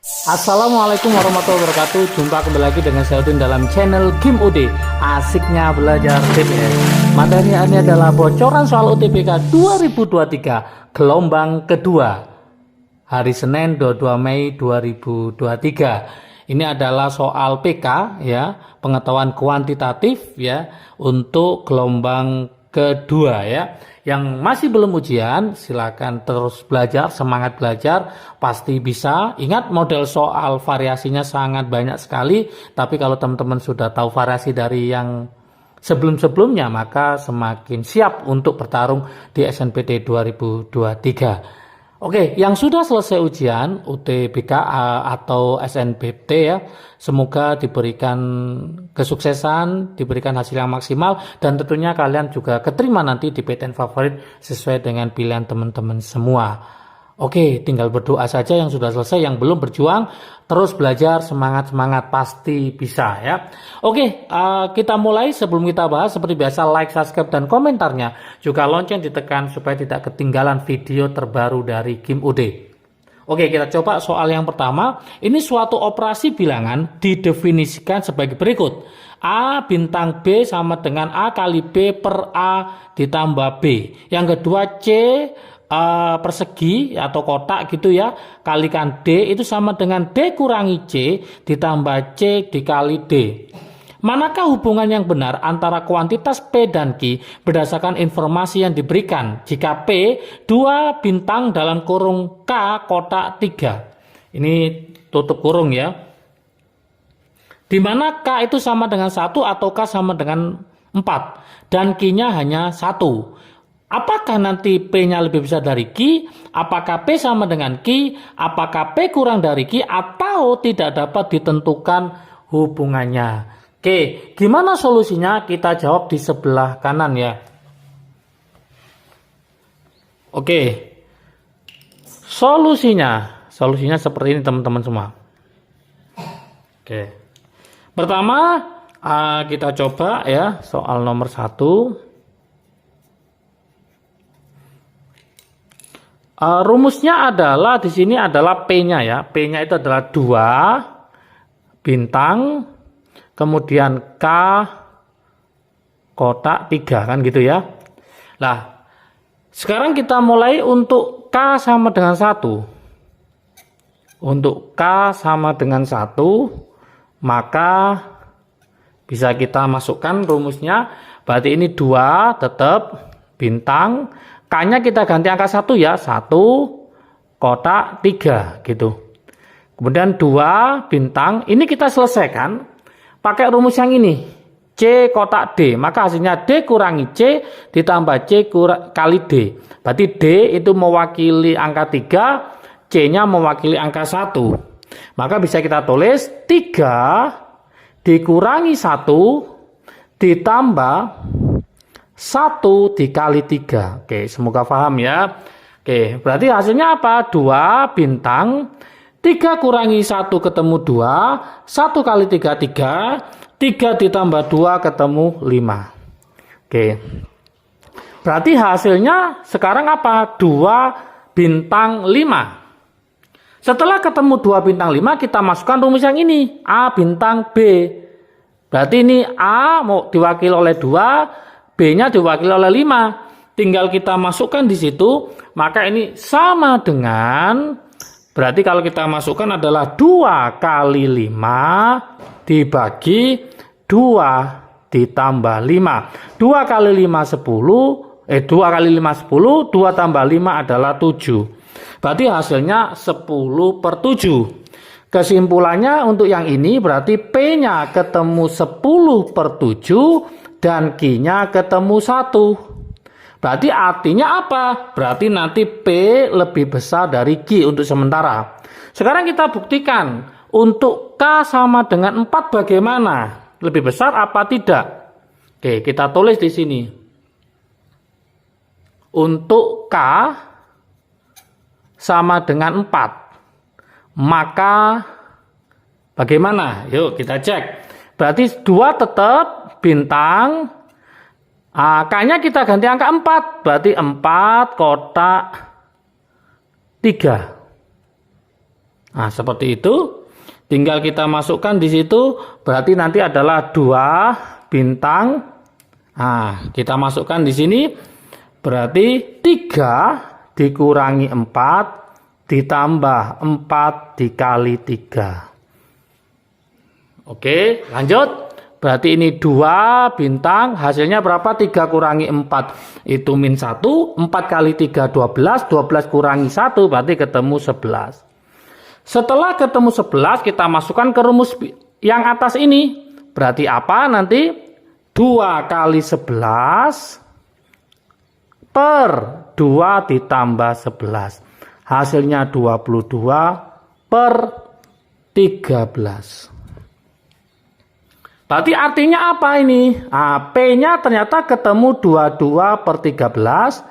Assalamualaikum warahmatullahi wabarakatuh. Jumpa kembali lagi dengan saya Udin dalam channel Game UD. Asiknya belajar TPS. Materi ini adalah bocoran soal UTBK 2023 gelombang kedua, hari Senin 22 Mei 2023. Ini adalah soal PK ya, pengetahuan kuantitatif ya, untuk gelombang kedua ya. Yang masih belum ujian, silakan terus belajar, semangat belajar, pasti bisa. Ingat, model soal variasinya sangat banyak sekali, tapi kalau teman-teman sudah tahu variasi dari yang sebelum-sebelumnya, maka semakin siap untuk bertarung di SNMPT 2023. Oke, yang sudah selesai ujian UTBK atau SNMPT ya, semoga diberikan kesuksesan, diberikan hasil yang maksimal, dan tentunya kalian juga keterima nanti di PTN favorit sesuai dengan pilihan teman-teman semua. Oke, tinggal berdoa saja yang sudah selesai, yang belum berjuang terus belajar, semangat pasti bisa ya. Oke, kita mulai. Sebelum kita bahas, seperti biasa like, subscribe, dan komentarnya, juga lonceng ditekan supaya tidak ketinggalan video terbaru dari Game UD. Oke, kita coba soal yang pertama. Ini suatu operasi bilangan didefinisikan sebagai berikut. A bintang B sama dengan A kali B per A ditambah B. Yang kedua C persegi atau kotak gitu ya, kalikan D itu sama dengan D kurangi C ditambah C dikali D. Manakah hubungan yang benar antara kuantitas P dan Q berdasarkan informasi yang diberikan jika P 2 bintang dalam kurung K kotak 3. Ini tutup kurung ya. Di mana K itu sama dengan 1 atau K sama dengan 4 dan Q-nya hanya 1. Apakah nanti P-nya lebih besar dari Q? Apakah P sama dengan Q? Apakah P kurang dari Q? Atau tidak dapat ditentukan hubungannya? Oke, gimana solusinya? Kita jawab di sebelah kanan ya. Oke, solusinya seperti ini teman-teman semua. Oke, pertama kita coba ya soal nomor 1. Rumusnya adalah di sini adalah P-nya ya. P-nya itu adalah 2 bintang, kemudian K kotak 3 kan gitu ya. Nah, sekarang kita mulai untuk K sama dengan 1. Untuk K sama dengan 1, maka bisa kita masukkan rumusnya. Berarti ini 2 tetap bintang, K-nya kita ganti angka 1 ya, 1 kotak 3 gitu. Kemudian 2 bintang, ini kita selesaikan pakai rumus yang ini, C kotak D, maka hasilnya D kurangi C ditambah C kali D. Berarti D itu mewakili angka 3, C-nya mewakili angka 1. Maka bisa kita tulis 3 dikurangi 1 ditambah 1 dikali 3. Oke, semoga paham ya. Oke, berarti hasilnya apa? 2 bintang, 3 kurangi 1 ketemu 2, 1 kali 3, 3 ditambah 2 ketemu 5. Oke, berarti hasilnya sekarang apa? 2 bintang 5. Setelah ketemu 2 bintang 5, kita masukkan rumus yang ini, A bintang B. Berarti ini A mau diwakili oleh 2, B-nya diwakili oleh 5. Tinggal kita masukkan di situ, maka ini sama dengan, berarti kalau kita masukkan adalah 2 kali 5 dibagi 2 ditambah 5. 2 kali 5 10, 2 kali 5 10, 2 tambah 5 adalah 7. Berarti hasilnya 10/7. Kesimpulannya untuk yang ini berarti P-nya ketemu 10/7 dan Q-nya ketemu 1. Berarti artinya apa? Berarti nanti P lebih besar dari Q untuk sementara. Sekarang kita buktikan untuk K sama dengan 4 bagaimana? Lebih besar apa tidak? Oke, kita tulis di sini. Untuk K sama dengan 4, maka bagaimana? Yuk kita cek. Berarti 2 tetap bintang, K-nya kita ganti angka 4, berarti 4 kotak 3. Nah, seperti itu. Tinggal kita masukkan di situ, berarti nanti adalah 2 bintang. Nah, kita masukkan di sini, berarti 3 dikurangi 4 ditambah 4 dikali 3. Oke, lanjut. Berarti ini 2 bintang, hasilnya berapa? 3 kurangi 4 itu min 1, 4 kali 3 12, 12 kurangi 1 berarti ketemu 11. Setelah ketemu 11 kita masukkan ke rumus yang atas ini. Berarti apa nanti? 2 kali 11 per 2 ditambah 11. Hasilnya 22 per 13. Berarti artinya apa ini? Nah, P-nya ternyata ketemu 22 per 13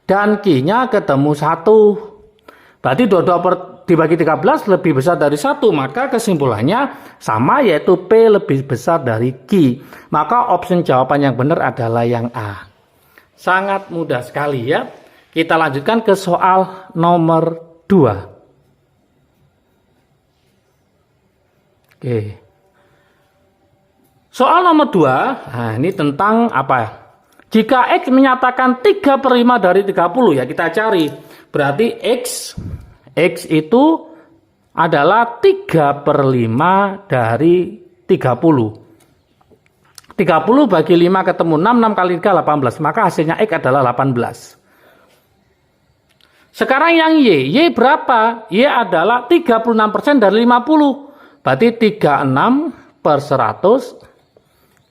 dan Q-nya ketemu 1. Berarti 22 dibagi 13 lebih besar dari 1. Maka kesimpulannya sama, yaitu P lebih besar dari Q. Maka opsi jawaban yang benar adalah yang A. Sangat mudah sekali ya. Kita lanjutkan ke soal nomor 2. Oke. Soal nomor 2, nah ini tentang apa? Jika X menyatakan 3 per 5 dari 30, ya kita cari. Berarti X itu adalah 3 per 5 dari 30. 30 bagi 5 ketemu 6, 6 kali 3, 18. Maka hasilnya X adalah 18. Sekarang yang Y berapa? Y adalah 36% dari 50. Berarti 36 per 100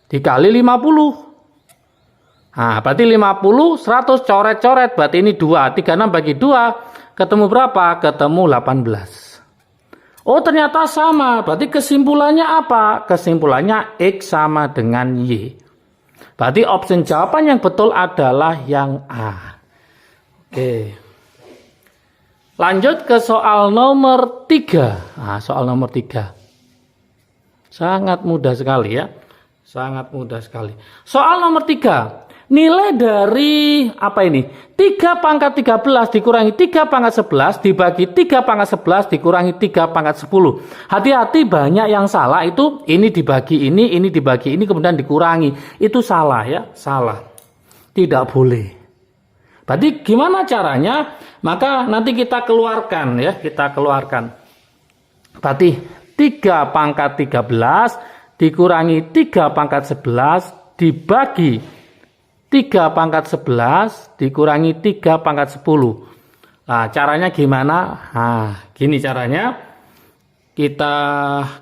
dikali 50. Nah, berarti 50, 100 coret-coret. Berarti ini 2. 36 bagi 2. Ketemu berapa? Ketemu 18. Oh, ternyata sama. Berarti kesimpulannya apa? Kesimpulannya X sama dengan Y. Berarti opsi jawaban yang betul adalah yang A. Oke. Lanjut ke soal nomor 3. Nah, soal nomor 3. Sangat mudah sekali ya. Sangat mudah sekali. Soal nomor 3. Nilai dari apa ini? 3 pangkat 13 dikurangi 3 pangkat 11 dibagi 3 pangkat 11 dikurangi 3 pangkat 10. Hati-hati, banyak yang salah itu, ini dibagi ini dibagi ini, kemudian dikurangi. Itu salah ya, salah. Tidak boleh. Berarti gimana caranya? Maka nanti kita keluarkan ya, kita keluarkan. Berarti 3 pangkat 13 dikurangi 3 pangkat 11 dibagi 3 pangkat 11 dikurangi 3 pangkat 10. Nah, caranya gimana? Nah, gini caranya. Kita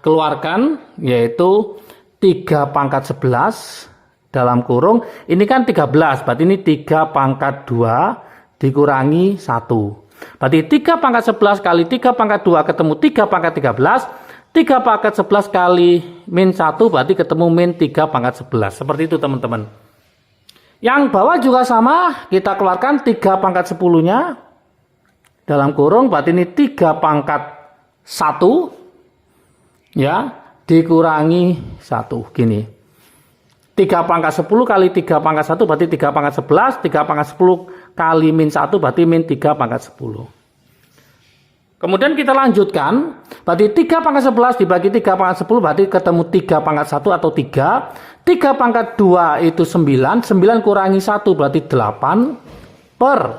keluarkan, yaitu 3 pangkat 11 dalam kurung. Ini kan 13, berarti ini 3 pangkat 2 dikurangi 1. Berarti 3 pangkat 11 kali 3 pangkat 2 ketemu 3 pangkat 13. 3 pangkat 11 kali min 1 berarti ketemu min 3 pangkat 11. Seperti itu teman-teman. Yang bawah juga sama. Kita keluarkan 3 pangkat 10-nya. Dalam kurung berarti ini 3 pangkat 1. Ya. Dikurangi 1. Gini. 3 pangkat 10 kali 3 pangkat 1 berarti 3 pangkat 11. 3 pangkat 10 kali min 1 berarti min 3 pangkat 10. Kemudian kita lanjutkan, berarti 3 pangkat 11 dibagi 3 pangkat 10 berarti ketemu 3 pangkat 1 atau 3. 3 pangkat 2 itu 9, 9 kurangi 1 berarti 8 per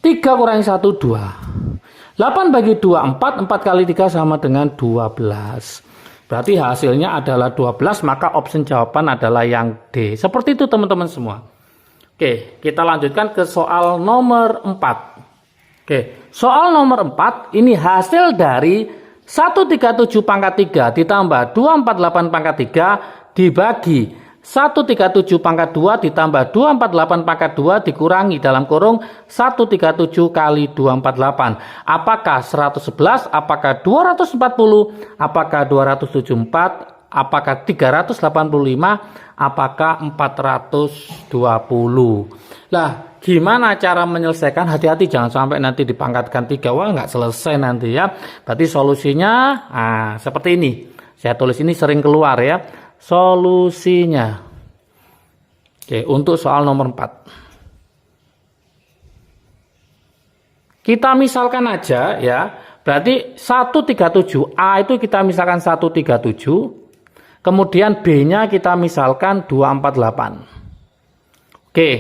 3 kurangi 1, 2. 8 bagi 2, 4, 4 kali 3 sama dengan 12. Berarti hasilnya adalah 12, maka opsi jawaban adalah yang D. Seperti itu teman-teman semua. Oke, kita lanjutkan ke soal nomor 4. Oke, soal nomor 4 ini hasil dari 137 pangkat 3 ditambah 248 pangkat 3 dibagi 137 pangkat 2 ditambah 248 pangkat 2 dikurangi dalam kurung 137 kali 248. Apakah 111, apakah 240, apakah 274, apakah 385, apakah 420. Lah, gimana cara menyelesaikan? Hati-hati jangan sampai nanti dipangkatkan 3. Wah, nggak selesai nanti ya. Berarti solusinya seperti ini. Saya tulis ini sering keluar ya. Solusinya. Oke, untuk soal nomor 4. Kita misalkan aja ya, Berarti 137, A itu kita misalkan 137, kemudian B-nya kita misalkan 248. Oke,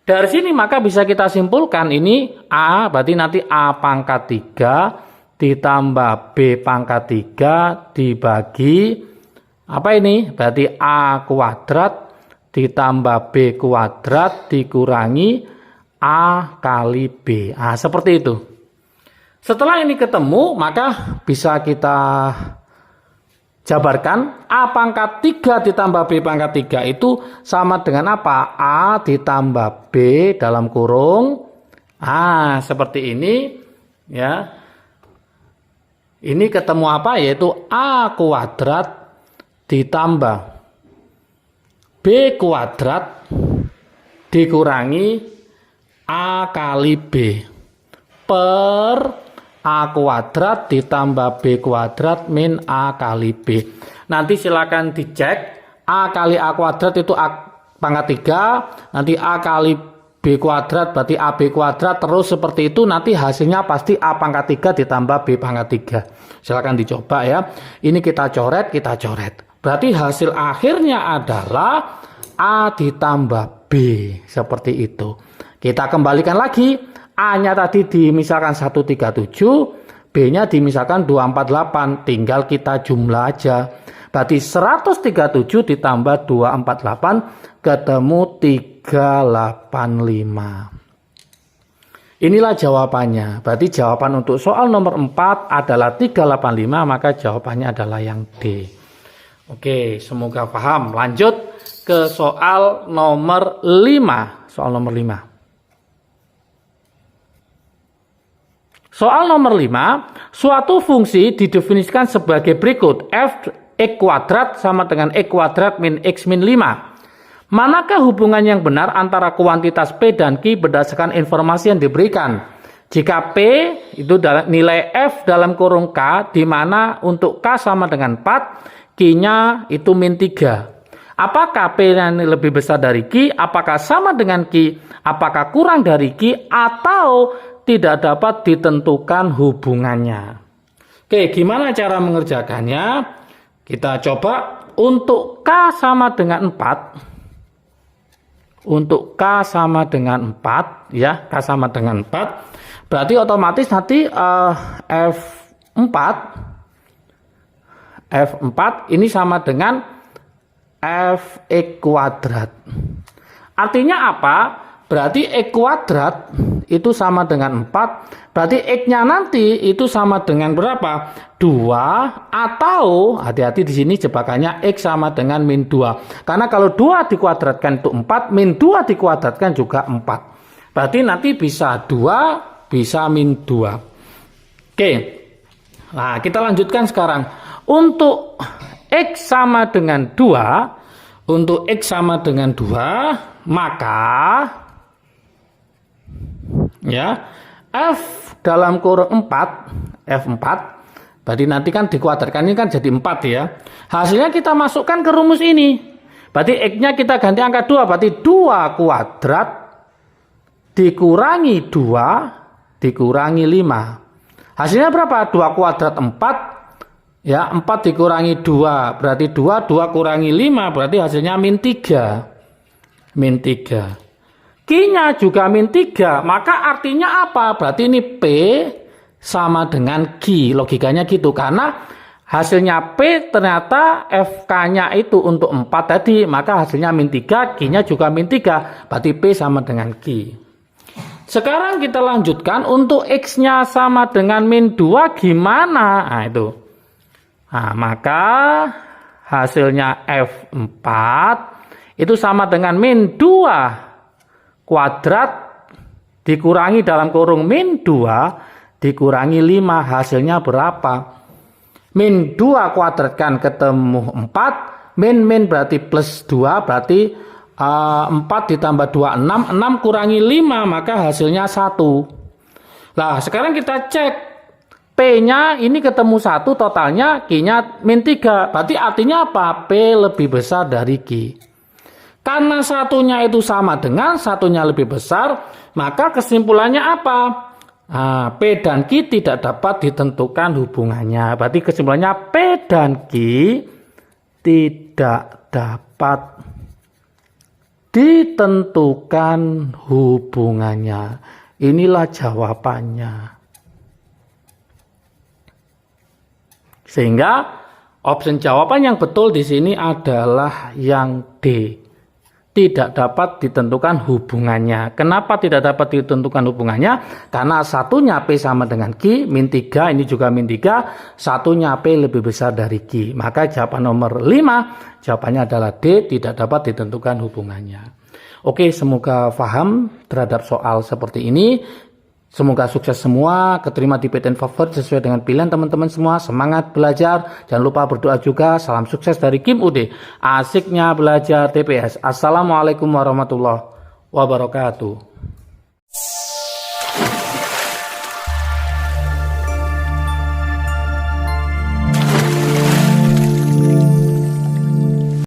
dari sini maka bisa kita simpulkan ini A, berarti nanti A pangkat 3 ditambah B pangkat 3 dibagi, apa ini? Berarti A kuadrat ditambah B kuadrat dikurangi A kali B. Nah, seperti itu. Setelah ini ketemu, maka bisa kita jabarkan A pangkat 3 ditambah B pangkat 3 itu sama dengan apa? A ditambah B dalam kurung. Seperti ini ya. Ini ketemu apa? Yaitu A kuadrat ditambah B kuadrat dikurangi A kali B per A kuadrat ditambah B kuadrat min A kali B. Nanti silakan dicek. A kali A kuadrat itu A pangkat 3. Nanti A kali B kuadrat berarti AB kuadrat. Terus seperti itu nanti hasilnya pasti A pangkat 3 ditambah B pangkat 3. Silakan dicoba ya. Ini kita coret, kita coret. Berarti hasil akhirnya adalah A ditambah B. Seperti itu. Kita kembalikan lagi. A-nya tadi dimisalkan 137, B-nya dimisalkan 248, tinggal kita jumlah aja. Berarti 137 ditambah 248 ketemu 385. Inilah jawabannya. Berarti jawaban untuk soal nomor 4 adalah 385, maka jawabannya adalah yang D. Oke, semoga paham. Lanjut ke soal nomor 5. Soal nomor 5. Soal nomor 5, suatu fungsi didefinisikan sebagai berikut. F X kuadrat sama dengan X kuadrat min X min 5. Manakah hubungan yang benar antara kuantitas P dan Q berdasarkan informasi yang diberikan? Jika P itu nilai F dalam kurung K, di mana untuk K sama dengan 4, Q-nya itu min 3. Apakah P-nya lebih besar dari Q? Apakah sama dengan Q? Apakah kurang dari Q? Atau tidak dapat ditentukan hubungannya. Oke, gimana cara mengerjakannya? Kita coba untuk K sama dengan 4. Untuk K sama dengan 4, ya, K sama dengan 4. Berarti otomatis nanti F4 ini sama dengan Fx kuadrat. Artinya apa? Berarti X kuadrat itu sama dengan 4. Berarti X-nya nanti itu sama dengan berapa? 2 atau, hati-hati di sini jebakannya X sama dengan min 2. Karena kalau 2 dikuadratkan itu 4, min 2 dikuadratkan juga 4. Berarti nanti bisa 2, bisa min 2. Oke. Nah, kita lanjutkan sekarang. Untuk X sama dengan 2, untuk X sama dengan 2, maka ya F dalam kurung 4, F4, berarti nanti kan dikuadratkan ini kan jadi 4 ya. Hasilnya kita masukkan ke rumus ini. Berarti X-nya kita ganti angka 2, berarti 2 kuadrat dikurangi 2 dikurangi 5. Hasilnya berapa? 2 kuadrat 4. Ya, 4 dikurangi 2, berarti 2 kurangi 5, berarti hasilnya min 3. Min 3. Q-nya juga min 3, maka artinya apa? Berarti ini P sama dengan Q. Logikanya gitu, karena hasilnya P ternyata FK-nya itu untuk 4 tadi, maka hasilnya min 3, Q-nya juga min 3, berarti P sama dengan Q. Sekarang kita lanjutkan untuk X-nya sama dengan min 2 gimana? Nah itu. Nah, maka hasilnya F4 itu sama dengan min 2 kuadrat dikurangi dalam kurung min 2 dikurangi 5, hasilnya berapa? Min 2 kuadratkan ketemu 4, min berarti plus 2, berarti 4 ditambah 2, 6, 6 kurangi 5, maka hasilnya 1. Nah, sekarang kita cek P-nya ini ketemu 1, totalnya Q-nya min 3, berarti artinya apa? P lebih besar dari Q. Karena satunya itu sama dengan satunya lebih besar, maka kesimpulannya apa? P dan Q tidak dapat ditentukan hubungannya. Berarti kesimpulannya P dan Q tidak dapat ditentukan hubungannya. Inilah jawabannya. Sehingga opsi jawaban yang betul di sini adalah yang D. Tidak dapat ditentukan hubungannya. Kenapa tidak dapat ditentukan hubungannya? Karena satunya P sama dengan Q, min 3, ini juga min 3, satunya P lebih besar dari Q. Maka jawaban nomor 5, jawabannya adalah D, tidak dapat ditentukan hubungannya. Oke, semoga paham terhadap soal seperti ini. Semoga sukses semua, keterima di PTN favorit sesuai dengan pilihan teman-teman semua. Semangat belajar, jangan lupa berdoa juga. Salam sukses dari Kim UD, asiknya belajar TPS. Assalamualaikum warahmatullahi wabarakatuh.